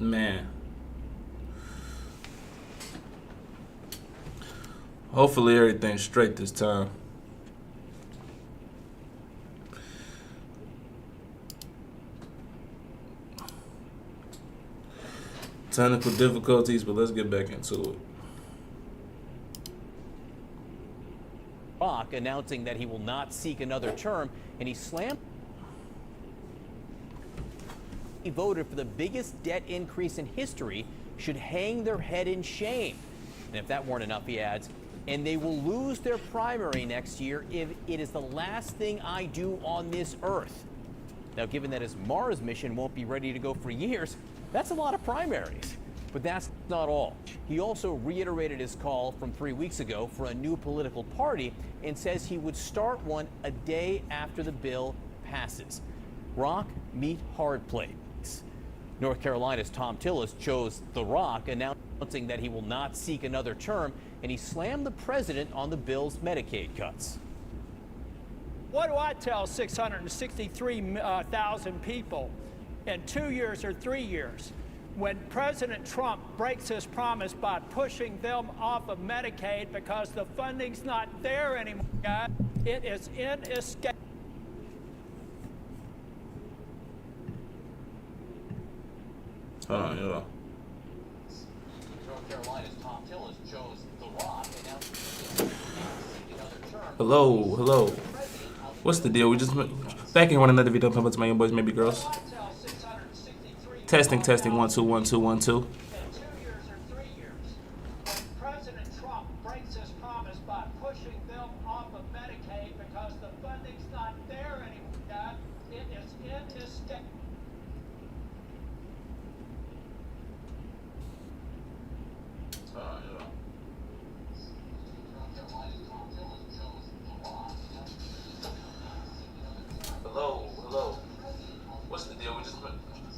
Man. Hopefully everything's straight this time. Technical difficulties, but let's get back into it. Rock announcing that he will not seek another term, and he slammed. He voted for the biggest debt increase in history, should hang their head in shame. And if that weren't enough, he adds, and they will lose their primary next year if it is the last thing I do on this earth. Now, given that his Mars mission won't be ready to go for years, that's a lot of primaries. But that's not all. He also reiterated his call from 3 weeks ago for a new political party and says he would start one a day after the bill passes. Rock, meet hard place. North Carolina's Tom Tillis chose The Rock, announcing that he will not seek another term, and he slammed the president on the bill's Medicaid cuts. What do I tell 663,000 people in 2 years or 3 years when President Trump breaks his promise by pushing them off of Medicaid because the funding's not there anymore, guys? It is inescapable. Hold on, hold on. North Carolina's Tom Tillis chose The Rock, announcing another term. Hello. What's the deal? We just back in one another video. Talking about my young boys, maybe girls. Testing. 1 2 1 2 1 2. In 2 years or 3 years, when President Trump breaks his promise by pushing them off of Medicaid because the funding's not there anymore, guys, it is inescapable. Hello. What's the deal? We just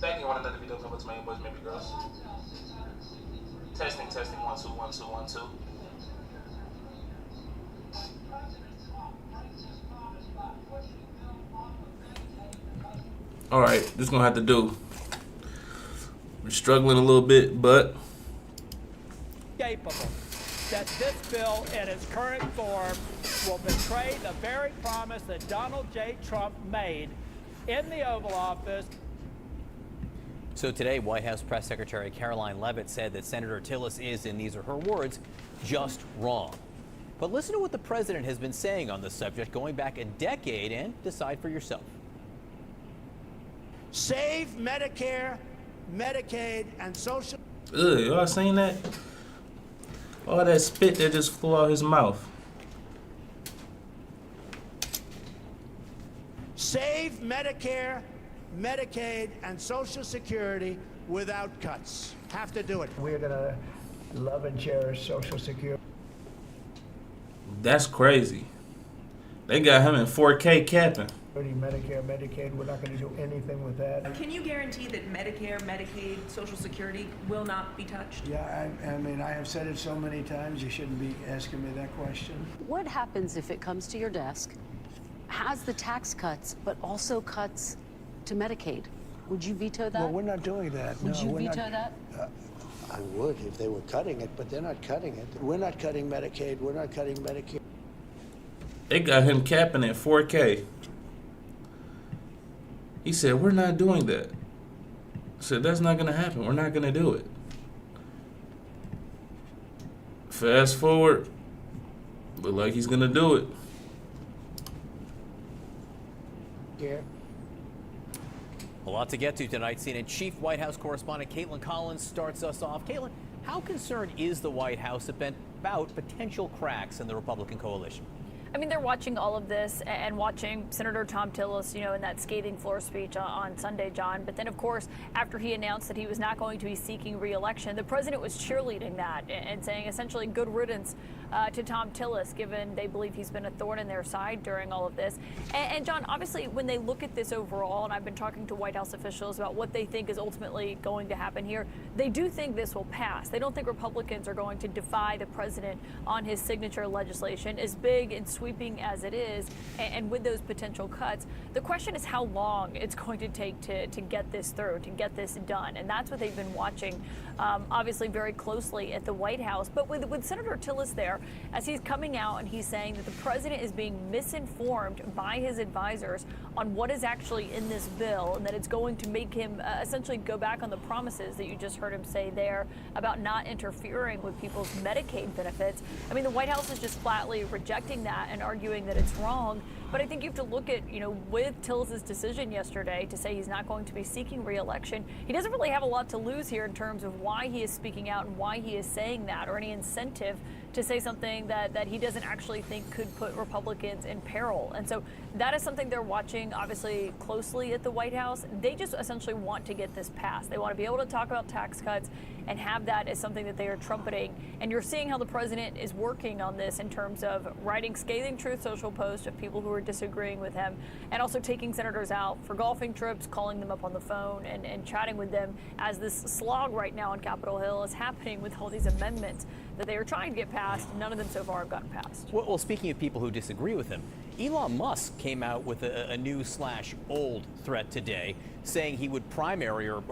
back in one another video. Talking about my young boys, maybe girls. Testing. 1 2 1 2 1 2. All right, this is gonna have to do. We're struggling a little bit, but Capable that this bill in its current form will betray the very promise that Donald J. Trump made in the Oval Office. So today, White House Press Secretary Caroline Leavitt said that Senator Tillis is, and these are her words, just wrong. But listen to what the president has been saying on this subject going back a decade and decide for yourself. Save Medicare, Medicaid, and Social. y'all seen that? All that spit that just flew out his mouth. Save Medicare, Medicaid, and Social Security without cuts. Have to do it. We're going to love and cherish Social Security. That's crazy. They got him in 4K capping. Medicare, Medicaid, we're not going to do anything with that. Can you guarantee that Medicare, Medicaid, Social Security will not be touched? Yeah, I mean, I have said it so many times, you shouldn't be asking me that question. What happens if it comes to your desk, has the tax cuts, but also cuts to Medicaid? Would you veto that? Well, we're not doing that. Would No, you we're veto not, that? I would if they were cutting it, but they're not cutting it. We're not cutting Medicaid, we're not cutting Medicare. They got him capping at 4K. He said, we're not doing that. I said, that's not going to happen. We're not going to do it. Fast forward. Look like he's going to do it. Yeah. A lot to get to tonight. CNN Chief White House Correspondent Caitlin Collins starts us off. Caitlin, how concerned is the White House about potential cracks in the Republican coalition? I mean, they're watching all of this and watching Senator Tom Tillis, in that scathing floor speech on Sunday, John. But then, of course, after he announced that he was not going to be seeking re-election, the president was cheerleading that and saying essentially good riddance to Tom Tillis, given they believe he's been a thorn in their side during all of this. And John, obviously, when they look at this overall, and I've been talking to White House officials about what they think is ultimately going to happen here, they do think this will pass. They don't think Republicans are going to defy the president on his signature legislation as big and sweeping as it is, and with those potential cuts, the question is how long it's going to take to get this through, to get this done. And that's what they've been watching, obviously very closely at the White House. But with Senator Tillis there, as he's coming out and he's saying that the president is being misinformed by his advisors on what is actually in this bill, and that it's going to make him essentially go back on the promises that you just heard him say there about not interfering with people's Medicaid benefits. I mean, the White House is just flatly rejecting that and arguing that it's wrong. But I think you have to look at, with Tillis' decision yesterday to say he's not going to be seeking re-election, he doesn't really have a lot to lose here in terms of why he is speaking out and why he is saying that, or any incentive to say something that he doesn't actually think could put Republicans in peril. And so that is something they're watching, obviously, closely at the White House. They just essentially want to get this passed. They want to be able to talk about tax cuts and have that as something that they are trumpeting. And you're seeing how the president is working on this in terms of writing scathing Truth Social posts of people who are disagreeing with him, and also taking senators out for golfing trips, calling them up on the phone and chatting with them as this slog right now on Capitol Hill is happening with all these amendments that they are trying to get passed. None of them so far have gotten passed. Well, speaking of people who disagree with him, Elon Musk came out with a new/old threat today, saying he would primary or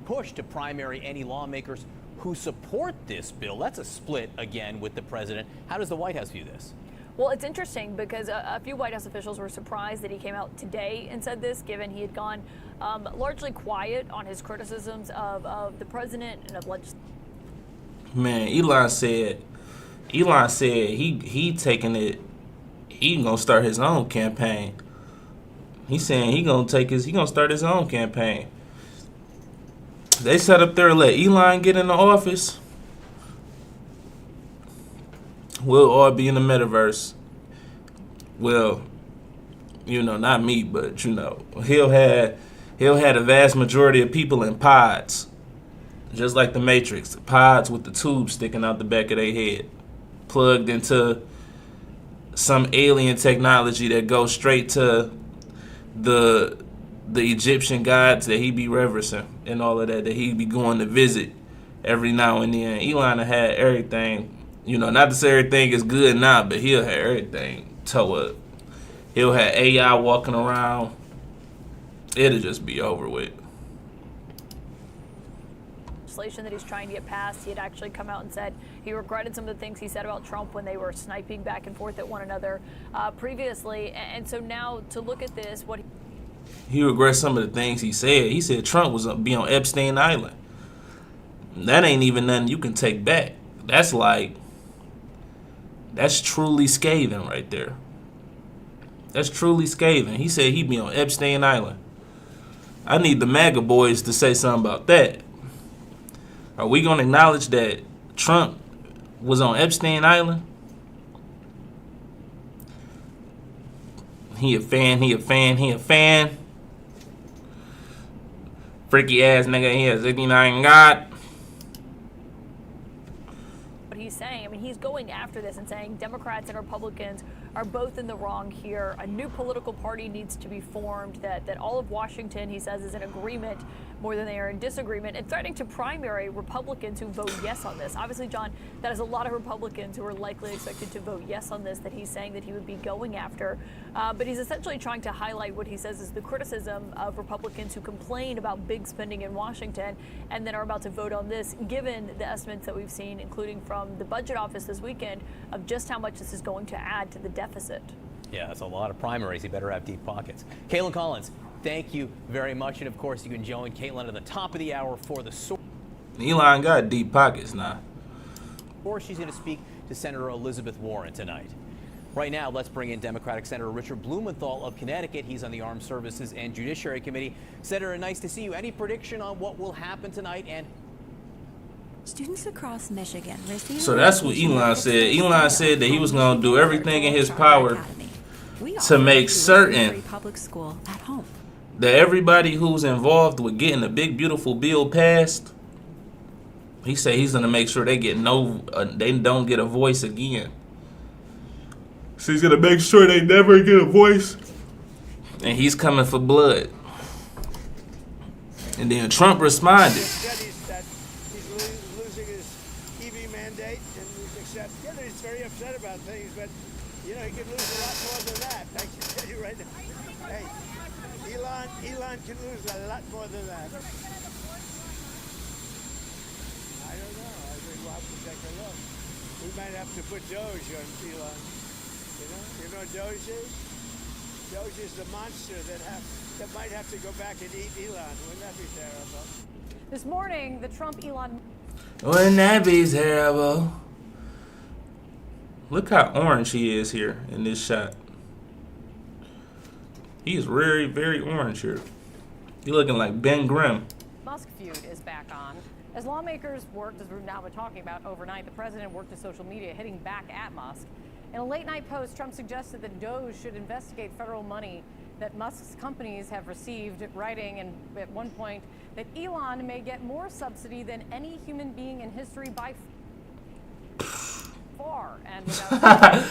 push to primary any lawmakers who support this bill. That's a split again with the president. How does the White House view this? Well, it's interesting because a few White House officials were surprised that he came out today and said this, given he had gone largely quiet on his criticisms of the president and of legislation. Man, Elon said he taking it. He gonna start his own campaign. He's saying he gonna start his own campaign. They sat up there and let Elon get in the office. We'll all be in the metaverse. Well, not me, but he'll have the vast majority of people in pods. Just like the Matrix, pods with the tube sticking out the back of their head, plugged into some alien technology that goes straight to the Egyptian gods that he be reverencing and all of that he be going to visit every now and then. Elon had everything, not to say everything is good now, but he'll have everything toe up. He'll have AI walking around. It'll just be over with. That he's trying to get passed. He had actually come out and said he regretted some of the things he said about Trump when they were sniping back and forth at one another previously. And so now to look at this, he regrets some of the things he said. He said Trump was be on Epstein Island. That ain't even nothing you can take back. That's truly scathing right there. That's truly scathing. He said he'd be on Epstein Island. I need the MAGA boys to say something about that. Are we going to acknowledge that Trump was on Epstein Island? He a fan. Freaky ass nigga, he has 89 God. what he's saying, I mean, he's going after this and saying Democrats and Republicans are both in the wrong here. A new political party needs to be formed, that all of Washington, he says, is in agreement more than they are in disagreement, and threatening to primary Republicans who vote yes on this. Obviously, John, that is a lot of Republicans who are likely expected to vote yes on this that he's saying that he would be going after. But he's essentially trying to highlight what he says is the criticism of Republicans who complain about big spending in Washington and then are about to vote on this, given the estimates that we've seen, including from the budget office this weekend, of just how much this is going to add to the deficit. Yeah, that's a lot of primaries. He better have deep pockets. Caitlin Collins, thank you very much. And of course, you can join Caitlin at the top of the hour for the source. Elon got deep pockets now. Or she's going to speak to Senator Elizabeth Warren tonight. Right now, let's bring in Democratic Senator Richard Blumenthal of Connecticut. He's on the Armed Services and Judiciary Committee. Senator, nice to see you. Any prediction on what will happen tonight? And students across Michigan receive. So that's what Elon said. Elon said that he was going to do everything in his power to make certain that everybody who's involved with getting a big, beautiful bill passed, he said he's going to make sure they get they don't get a voice again. So he's going to make sure they never get a voice. And he's coming for blood. And then Trump responded. He's losing his EV mandate, and he's very upset about things, but You know, he could lose a lot more than that. I can tell you right now. Hey, Elon can lose a lot more than that. I don't know. I think we'll have to take a look. We might have to put Doge on Elon. You know what Doge is? Doge is the monster that might have to go back and eat Elon. Wouldn't that be terrible? This morning, the Trump-Elon... Wouldn't that be terrible? Look how orange he is here in this shot. He's very, very orange here. He looking like Ben Grimm. Musk feud is back on. As lawmakers worked, as we've now been talking about overnight, the president worked to social media, hitting back at Musk. In a late-night post, Trump suggested that Doge should investigate federal money that Musk's companies have received, writing and at one point that Elon may get more subsidy than any human being in history by far. And without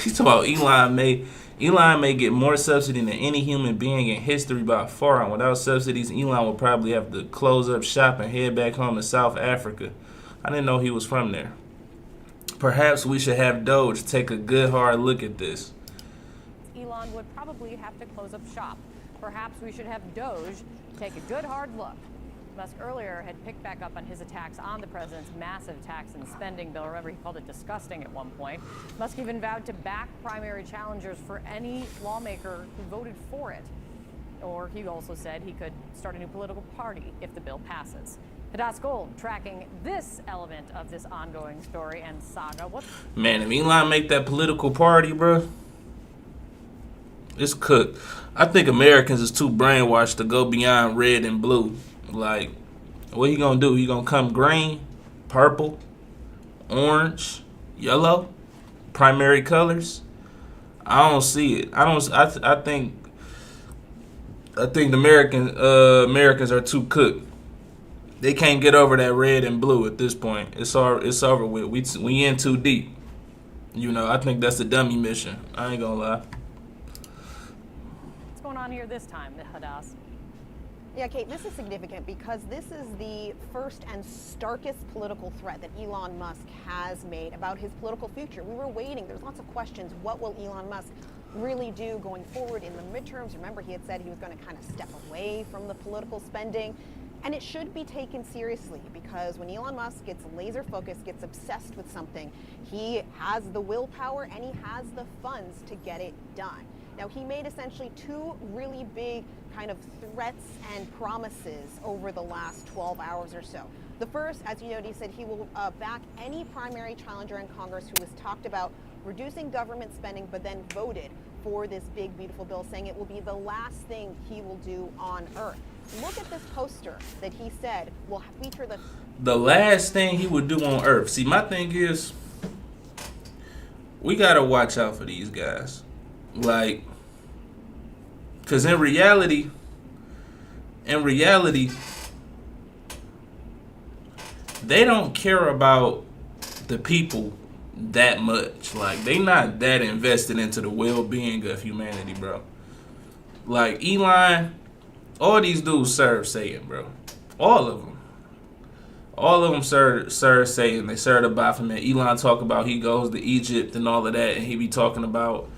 He's talking about Elon may get more subsidy than any human being in history by far, and without subsidies, Elon will probably have to close up shop and head back home to South Africa. I didn't know he was from there. Perhaps we should have Doge take a good hard look at this. Elon would probably have to close up shop. Perhaps we should have Doge take a good hard look. Musk earlier had picked back up on his attacks on the president's massive tax and spending bill. Remember, he called it disgusting at one point. Musk even vowed to back primary challengers for any lawmaker who voted for it. Or he also said he could start a new political party if the bill passes. Hadas Gold tracking this element of this ongoing story and saga. Man, if Elon make that political party, bro, it's cooked. I think Americans is too brainwashed to go beyond red and blue. Like, what he gonna do? He gonna come green, purple, orange, yellow, primary colors? I don't see it. I think the Americans are too cooked. They can't get over that red and blue at this point. It's over with. We in too deep. You know, I think that's a dummy mission. I ain't gonna lie. What's going on here this time, Hadas? Yeah, Kate, this is significant because this is the first and starkest political threat that Elon Musk has made about his political future. We were waiting. There's lots of questions. What will Elon Musk really do going forward in the midterms? Remember, he had said he was going to kind of step away from the political spending. And it should be taken seriously because when Elon Musk gets laser focused, gets obsessed with something, he has the willpower and he has the funds to get it done. Now, he made essentially two really big kind of threats and promises over the last 12 hours or so. The first, as you noted, he said he will back any primary challenger in Congress who has talked about reducing government spending but then voted for this big, beautiful bill, saying it will be the last thing he will do on Earth. Look at this poster that he said will feature the last thing he would do on Earth. See, my thing is, we gotta watch out for these guys. Like, because in reality, they don't care about the people that much. Like, they not that invested into the well-being of humanity, bro. Like, Elon, all these dudes serve Satan, bro. All of them. All of them serve Satan. They serve the Baphomet. Elon talk about he goes to Egypt and all of that, and he be talking about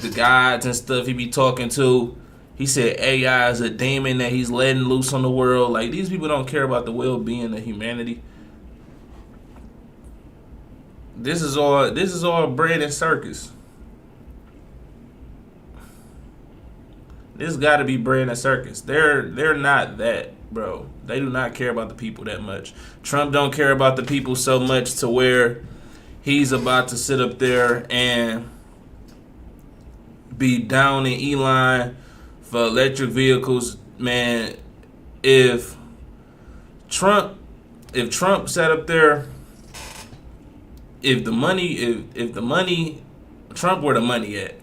the gods and stuff he be talking to. He said AI is a demon that he's letting loose on the world. Like, these people don't care about the well-being of humanity. This is all bread and circus. This got to be bread and circus. They're not that, bro. They do not care about the people that much. Trump don't care about the people so much to where he's about to sit up there and be down in Elon for electric vehicles. Man, if Trump sat up there, if the money, Trump where the money at?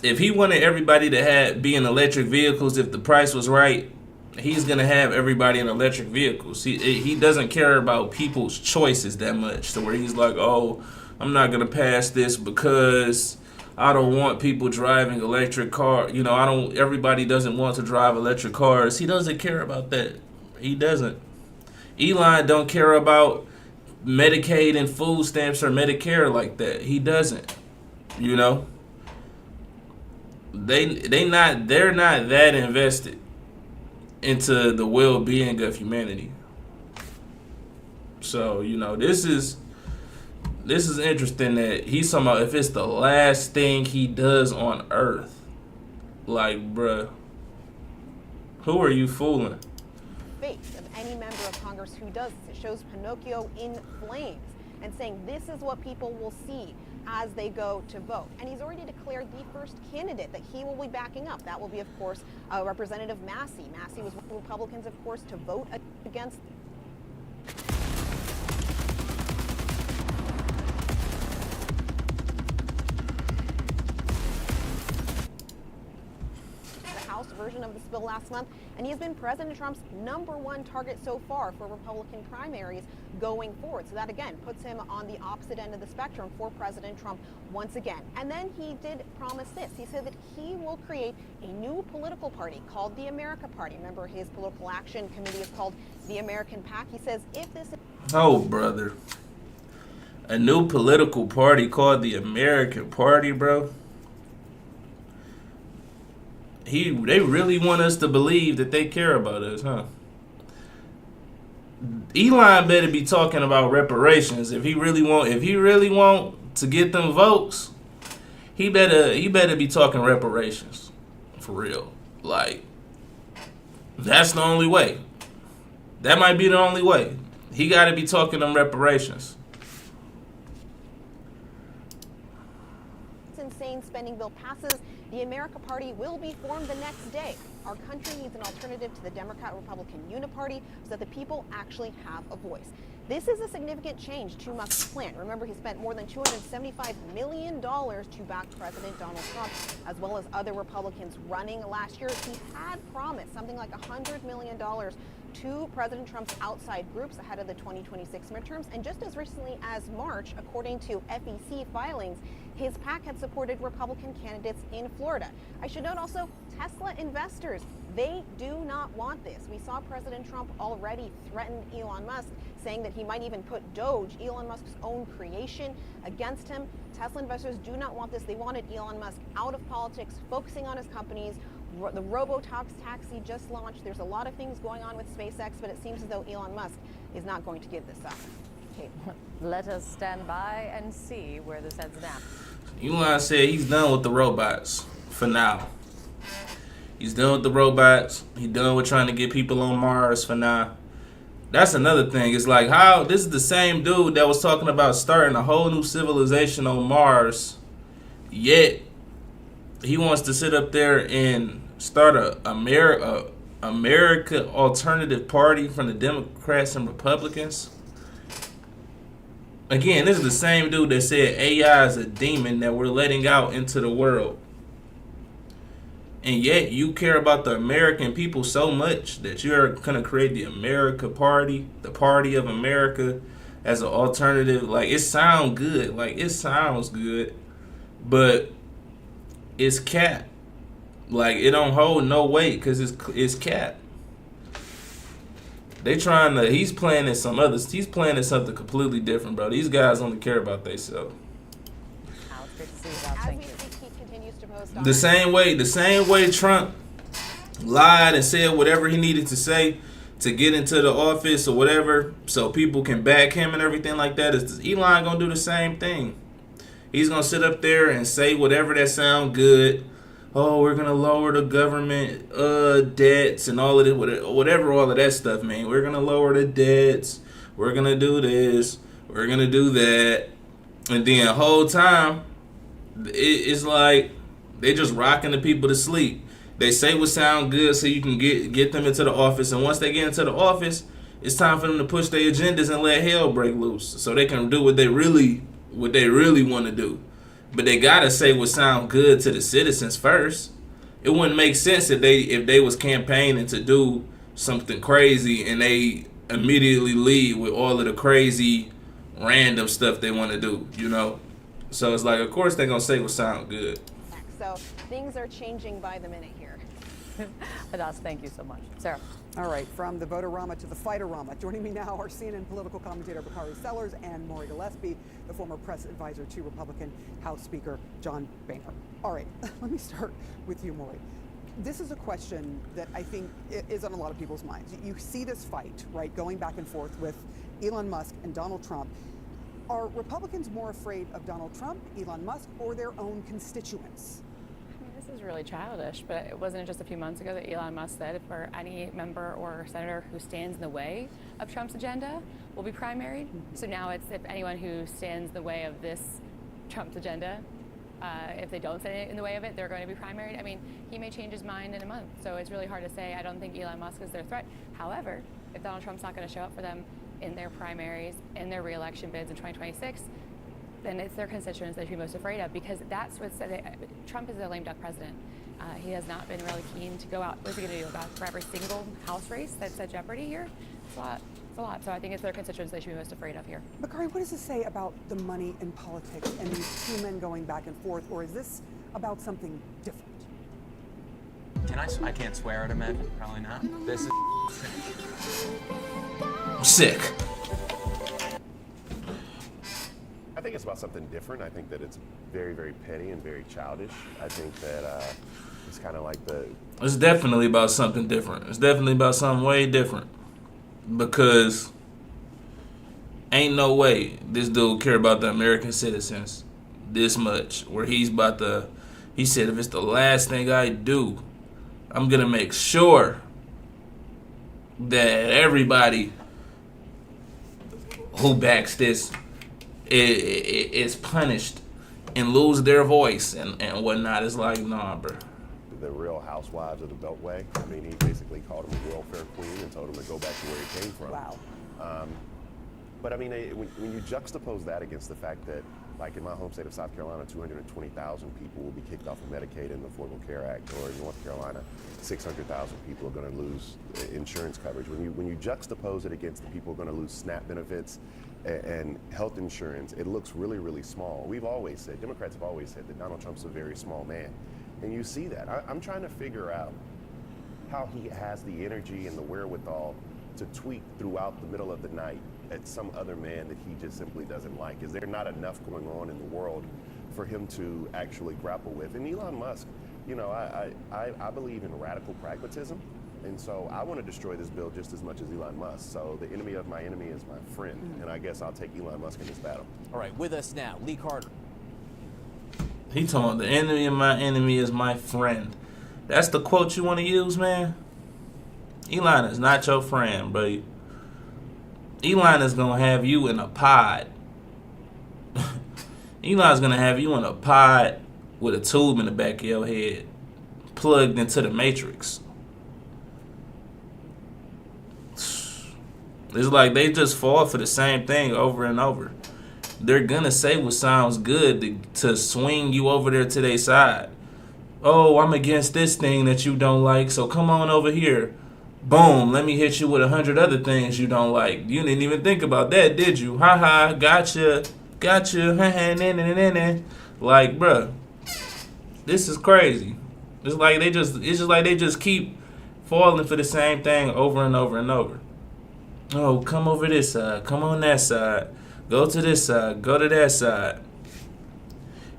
If he wanted everybody to be in electric vehicles, if the price was right, he's gonna have everybody in electric vehicles. He doesn't care about people's choices that much, to where he's like, oh, I'm not gonna pass this because I don't want people driving electric cars. You know, everybody doesn't want to drive electric cars. He doesn't care about that. He doesn't. Elon don't care about Medicaid and food stamps or Medicare like that. He doesn't. You know, they're not that invested into the well-being of humanity. So, you know, this is interesting that he's talking about if it's the last thing he does on earth. Like, bruh, who are you fooling? Face of any member of Congress who does this. It shows Pinocchio in flames and saying this is what people will see as they go to vote. And he's already declared the first candidate that he will be backing up. That will be, of course, Representative Massey. Massey was one of the Republicans, of course, to vote against version of this bill last month, and he has been President Trump's #1 target so far for Republican primaries going forward. So that again puts him on the opposite end of the spectrum for President Trump once again. And then he did promise this. He said that he will create a new political party called the America Party. Remember, his political action committee is called the American PAC. He says if this Oh, brother. A new political party called the American Party, bro. They really want us to believe that they care about us, huh? Elon better be talking about reparations if he really want to get them votes. He better be talking reparations for real. Like, that's the only way. That might be the only way. He got to be talking them reparations. This insane spending bill passes, the America Party will be formed the next day. Our country needs an alternative to the Democrat-Republican uniparty so that the people actually have a voice. This is a significant change to Musk's plan. Remember, he spent more than $275 million to back President Donald Trump, as well as other Republicans running last year. He had promised something like $100 million to President Trump's outside groups ahead of the 2026 midterms. And just as recently as March, according to FEC filings, his PAC had supported Republican candidates in Florida. I should note also, Tesla investors, they do not want this. We saw President Trump already threaten Elon Musk, saying that he might even put Doge, Elon Musk's own creation, against him. Tesla investors do not want this. They wanted Elon Musk out of politics, focusing on his companies. The robo-taxi just launched. There's a lot of things going on with SpaceX, but it seems as though Elon Musk is not going to give this up. Kate. Let us stand by and see where this heads now. Elon said he's done with the robots for now. He's done with the robots. He's done with trying to get people on Mars for now. That's another thing. It's like how this is the same dude that was talking about starting a whole new civilization on Mars, yet he wants to sit up there and start a America alternative party from the Democrats and Republicans. Again, this is the same dude that said AI is a demon that we're letting out into the world. And yet you care about the American people so much that you're going to create the America Party, the Party of America, as an alternative. Like, it sounds good. Like, it sounds good. But it's cap. Like, it don't hold no weight because it's cap. They trying to, he's planning something completely different, bro. These guys only care about themselves. The same way Trump lied and said whatever he needed to say to get into the office or whatever so people can back him and everything like that, is Elon gonna do the same thing. He's gonna sit up there and say whatever that sound good. Oh, we're gonna lower the government debts and all of it, whatever all of that stuff mean. We're gonna lower the debts. We're gonna do this. We're gonna do that. And then the whole time, it's like they just rocking the people to sleep. They say what sound good so you can get them into the office, and once they get into the office, it's time for them to push their agendas and let hell break loose so they can do what they really want to do. But they gotta say what sound good to the citizens first. It wouldn't make sense if they was campaigning to do something crazy and they immediately lead with all of the crazy random stuff they want to do, you know? So it's like, of course they're gonna say what sound good. So things are changing by the minute here. Hadas, thank you so much. Sarah. All right, from the voter-rama to the fighter-rama. Joining me now are CNN political commentator Bakari Sellers and Maury Gillespie, the former press advisor to Republican House Speaker John Boehner. All right, let me start with you, Maury. This is a question that I think is on a lot of people's minds. You see this fight, right, going back and forth with Elon Musk and Donald Trump. Are Republicans more afraid of Donald Trump, Elon Musk, or their own constituents? This is really childish, but it wasn't just a few months ago that Elon Musk said for any member or senator who stands in the way of Trump's agenda will be primaried. So now it's if anyone who stands in the way of this Trump's agenda, if they don't stand in the way of it, they're going to be primaried. I mean, he may change his mind in a month, so it's really hard to say. I don't think Elon Musk is their threat. However, if Donald Trump's not going to show up for them in their primaries, in their re-election bids in 2026, then it's their constituents they should be most afraid of, because that's what Trump is a lame duck president. He has not been really keen to go out. What's he going to do about for every single House race that's at jeopardy here? It's a lot. It's a lot. So I think it's their constituents they should be most afraid of here. Bakari, what does this say about the money in politics and these two men going back and forth, or is this about something different? I can't swear at him, Ed. Probably not. This is sick. I think it's about something different. I think that it's very, very petty and very childish. I think that it's kind of like It's definitely about something different. It's definitely about something way different. Because ain't no way this dude care about the American citizens this much. Where he said, if it's the last thing I do, I'm going to make sure that everybody who backs this is punished and lose their voice and whatnot. It's like, nah, bro. The Real Housewives of the Beltway. I mean, he basically called him a welfare queen and told him to go back to where he came from. Wow. But I mean, when you juxtapose that against the fact that, like in my home state of South Carolina, 220,000 people will be kicked off of Medicaid and the Affordable Care Act, or in North Carolina, 600,000 people are going to lose insurance coverage. When you juxtapose it against the people who are going to lose SNAP benefits and health insurance, it looks really, really small. Democrats have always said that Donald Trump's a very small man. And you see that. I'm trying to figure out how he has the energy and the wherewithal to tweet throughout the middle of the night at some other man that he just simply doesn't like. Is there not enough going on in the world for him to actually grapple with? And Elon Musk, you know, I believe in radical pragmatism. And so I want to destroy this bill just as much as Elon Musk. So the enemy of my enemy is my friend. And I guess I'll take Elon Musk in this battle. All right, with us now, Lee Carter. He told me the enemy of my enemy is my friend. That's the quote you want to use, man? Elon is not your friend, bro. Elon is going to have you in a pod. Elon's going to have you in a pod with a tube in the back of your head, plugged into the Matrix. It's like they just fall for the same thing over and over. They're going to say what sounds good to swing you over there to their side. Oh, I'm against this thing that you don't like, so come on over here. Boom, let me hit you with 100 other things you don't like. You didn't even think about that, did you? Ha, gotcha. Like, bruh, this is crazy. It's just like they just keep falling for the same thing over and over and over. Oh, come over this side, come on that side. Go to this side, go to that side.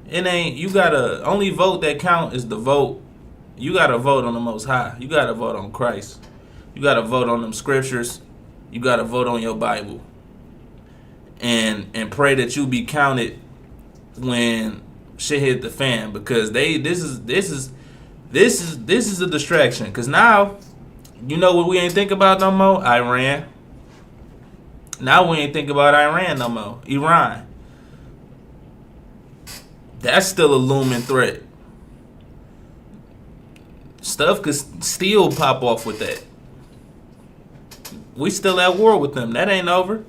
You gotta, only vote that count is the vote. You gotta vote on the Most High. You gotta vote on Christ. You gotta vote on them scriptures. You gotta vote on your Bible. And pray that you be counted when shit hit the fan, because this is a distraction. Cause now, you know what we ain't think about no more? Iran. Now we ain't think about Iran no more. Iran. That's still a looming threat. Stuff could still pop off with that. We still at war with them. That ain't over.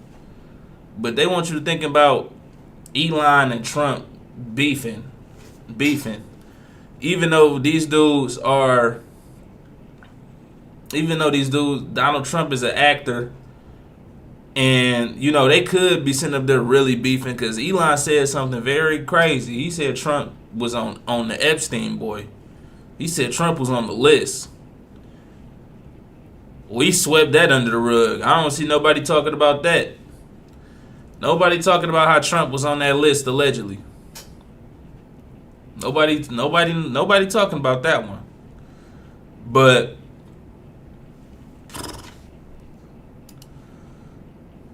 But they want you to think about Elon and Trump beefing. Even though Donald Trump is an actor, and, you know, they could be sitting up there really beefing, because Elon said something very crazy. He said Trump was on the Epstein boy. He said Trump was on the list. We swept that under the rug. I don't see nobody talking about that. Nobody talking about how Trump was on that list allegedly. Nobody talking about that one. But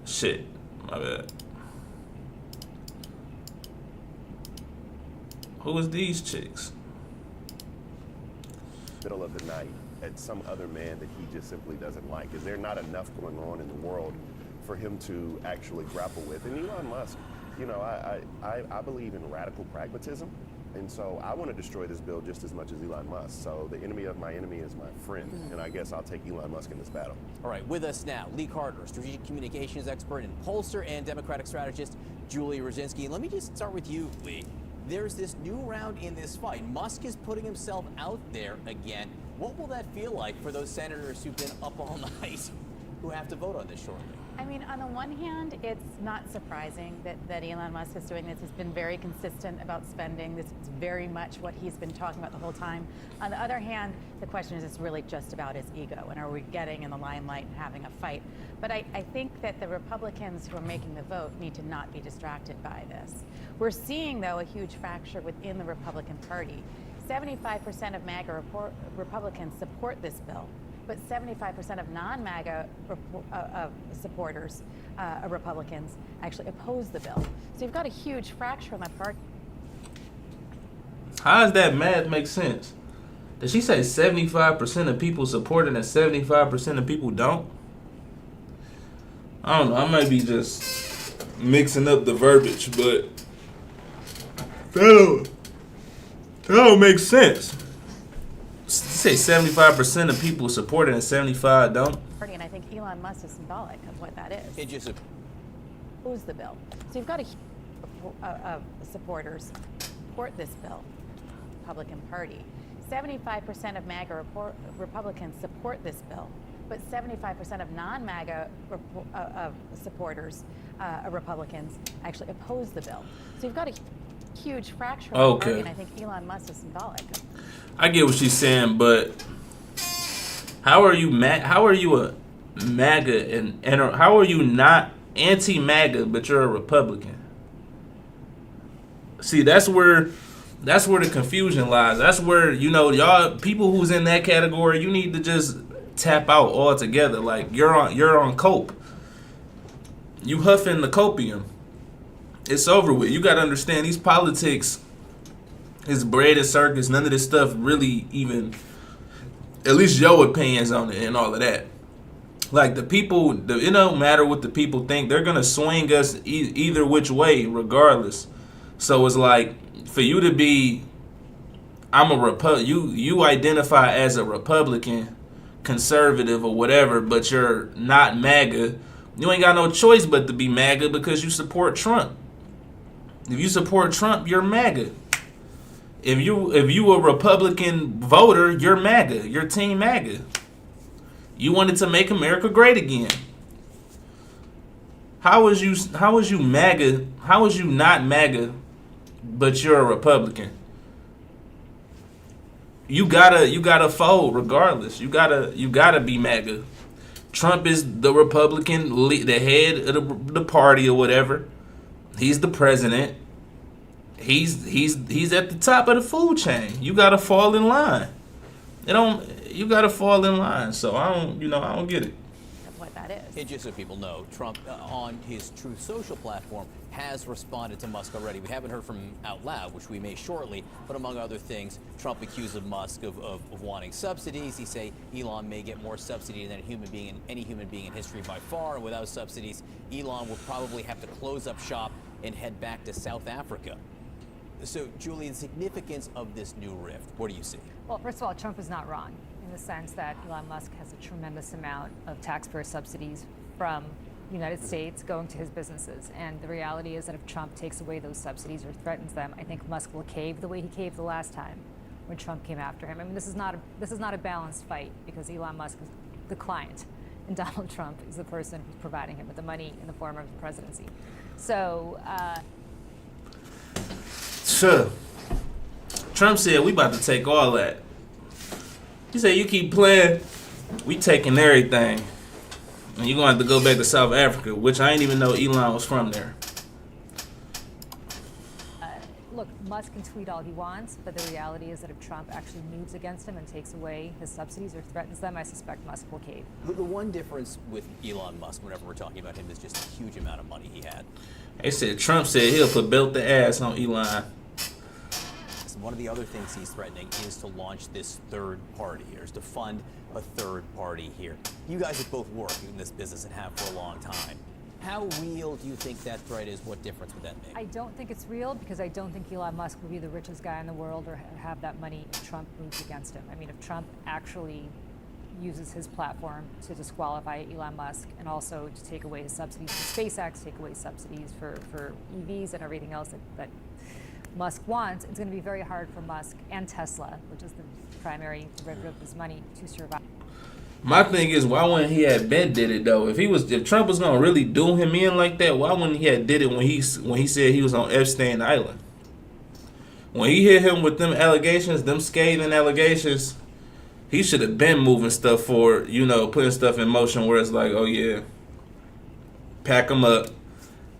shit, my bad. Who is these chicks? Middle of the night at some other man that he just simply doesn't like? Is there not enough going on in the world for him to actually grapple with? And Elon Musk, you know, I believe in radical pragmatism. And so I want to destroy this bill just as much as Elon Musk. So the enemy of my enemy is my friend. And I guess I'll take Elon Musk in this battle. All right, with us now, Lee Carter, strategic communications expert and pollster, and Democratic strategist Julie Rajinski. Let me just start with you, Lee. There's this new round in this fight. Musk is putting himself out there again. What will that feel like for those senators who've been up all night, who have to vote on this shortly? I mean, on the one hand, it's not surprising that Elon Musk is doing this. He's been very consistent about spending. This is very much what he's been talking about the whole time. On the other hand, the question is, it's really just about his ego, and are we getting in the limelight and having a fight? But I think that the Republicans who are making the vote need to not be distracted by this. We're seeing, though, a huge fracture within the Republican Party. 75% of MAGA Republicans support this bill, but 75% of non-MAGA supporters, Republicans, actually oppose the bill. So you've got a huge fracture in the party. How does that math make sense? Did she say 75% of people support it and 75% of people don't? I don't know. I might be just mixing up the verbiage, but that don't make sense. Say 75% of people support it and 75 don't. And I think Elon Musk is symbolic of what that is. It just oppose the bill. So you've got a supporters support this bill. Republican Party. 75% of MAGA Republicans support this bill, but 75% of non-MAGA supporters, Republicans, actually oppose the bill. So you've got a huge fracture in the party, and I think Elon Musk is symbolic. I get what she's saying, but how are you a MAGA and how are you not anti-MAGA but you're a Republican? See, that's where the confusion lies. That's where, you know, y'all people who's in that category, you need to just tap out altogether. Like you're on cope. You huffing the copium. It's over with. You got to understand these politics is bread and circus. None of this stuff really even, at least your opinions on it and all of that. Like the people, it don't matter what the people think. They're going to swing us either which way regardless. So it's like for you to be, you identify as a Republican, conservative or whatever, but you're not MAGA. You ain't got no choice but to be MAGA because you support Trump. If you support Trump, you're MAGA. If you a Republican voter, you're MAGA. You're Team MAGA. You wanted to make America great again. How is you MAGA? How is you not MAGA, but you're a Republican? You gotta fold regardless. You gotta be MAGA. Trump is the Republican, the head of the party or whatever. He's the president. He's at the top of the food chain. You gotta fall in line. You gotta fall in line. So I don't get it. What that is. And just so people know, Trump on his Truth Social platform has responded to Musk already. We haven't heard from him out loud, which we may shortly, but among other things, Trump accused Musk of wanting subsidies. He say Elon may get more subsidy than any human being in history by far, and without subsidies, Elon will probably have to close up shop and head back to South Africa. So, Julie, the significance of this new rift, what do you see? Well, first of all, Trump is not wrong in the sense that Elon Musk has a tremendous amount of taxpayer subsidies from the United States going to his businesses. And the reality is that if Trump takes away those subsidies or threatens them, I think Musk will cave the way he caved the last time when Trump came after him. I mean, this is not a balanced fight because Elon Musk is the client and Donald Trump is the person who's providing him with the money in the form of the presidency. So, Sure. Trump said we about to take all that. He said you keep playing we taking everything. And you're going to have to go back to South Africa, which I didn't even know Elon was from there. Look, Musk can tweet all he wants, but the reality is that if Trump actually moves against him and takes away his subsidies or threatens them, I suspect Musk will cave. The one difference with Elon Musk, whenever we're talking about him, is just a huge amount of money he had. They said Trump said he'll put belt the ass on Elon. One of the other things he's threatening is to launch this third party here, is to fund a third party here. You guys have both worked in this business and have for a long time. How real do you think that threat is? What difference would that make? I don't think it's real because I don't think Elon Musk will be the richest guy in the world or have that money if Trump moves against him. I mean, if Trump actually uses his platform to disqualify Elon Musk and also to take away his subsidies for SpaceX, take away subsidies for EVs and everything else that Musk wants, it's going to be very hard for Musk and Tesla, which is the primary derivative of his money, to survive. My thing is, why wouldn't he have been did it though? If Trump was gonna really do him in like that, why wouldn't he have did it when he said he was on Epstein Island? When he hit him with them allegations, them scathing allegations, he should have been moving stuff forward, you know, putting stuff in motion where it's like, oh yeah, pack him up.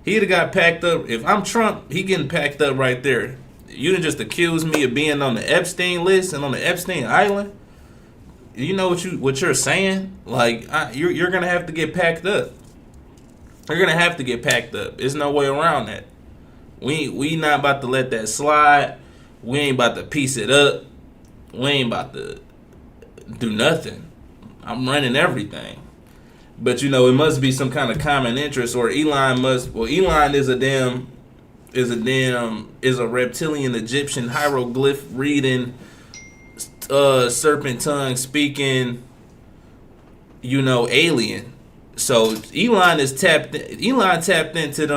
He'd have got packed up. If I'm Trump, he getting packed up right there. You didn't just accuse me of being on the Epstein list and on the Epstein Island. You know what you're saying? Like you're gonna have to get packed up. You're gonna have to get packed up. There's no way around that. We not about to let that slide. We ain't about to piece it up. We ain't about to do nothing. I'm running everything. But you know, it must be some kind of common interest, or Elon must. Well, Elon is a reptilian Egyptian hieroglyph reading, serpent tongue speaking, you know, alien. So Elon tapped into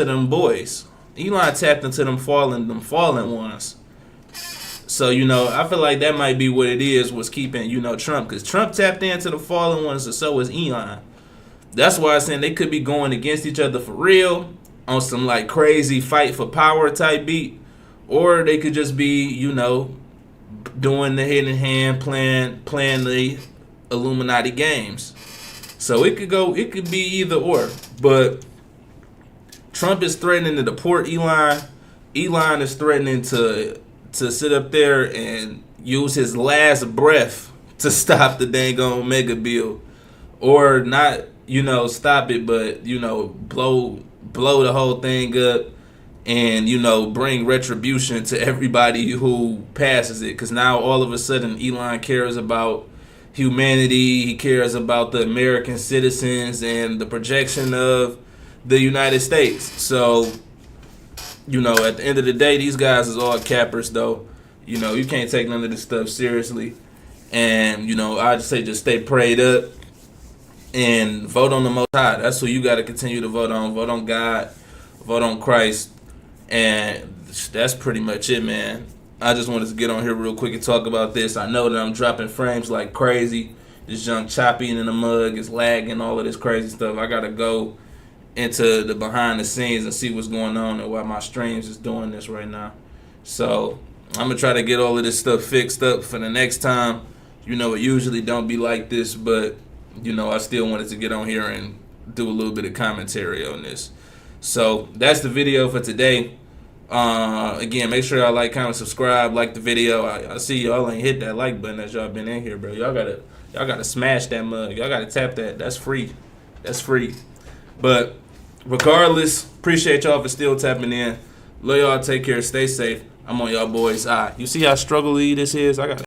them boys. Elon tapped into them fallen ones. So, you know, I feel like that might be what it is, was keeping, you know, Trump. Because Trump tapped into the fallen ones, and so is Elon. That's why I'm saying they could be going against each other for real on some, like, crazy fight for power type beat. Or they could just be, you know, doing the hidden hand, playing the Illuminati games. So it could be either or. But Trump is threatening to deport Elon. Elon is threatening to sit up there and use his last breath to stop the dang on mega bill, or not, you know, stop it, but, you know, blow the whole thing up, and, you know, bring retribution to everybody who passes it. Because now all of a sudden Elon cares about humanity. He cares about the American citizens and the projection of the United States. So, you know, at the end of the day, these guys is all cappers, though. You know, you can't take none of this stuff seriously. And, you know, I just say just stay prayed up and vote on the Most High. That's who you got to continue to vote on. Vote on God. Vote on Christ. And that's pretty much it, man. I just wanted to get on here real quick and talk about this. I know that I'm dropping frames like crazy. This junk choppy in the mug. It's lagging, all of this crazy stuff. I got to go into the behind the scenes and see what's going on and why my streams is doing this right now. So I'm gonna try to get all of this stuff fixed up for the next time. You know, it usually don't be like this, but you know, I still wanted to get on here and do a little bit of commentary on this. So that's the video for today. Again, make sure y'all like, comment, subscribe, like the video. I see y'all ain't hit that like button as y'all been in here, bro. Y'all gotta smash that mug. Y'all gotta tap that. That's free. That's free. But regardless, appreciate y'all for still tapping in. Love y'all. Take care. Stay safe. I'm on y'all boys' eye. You see how struggly this is? I got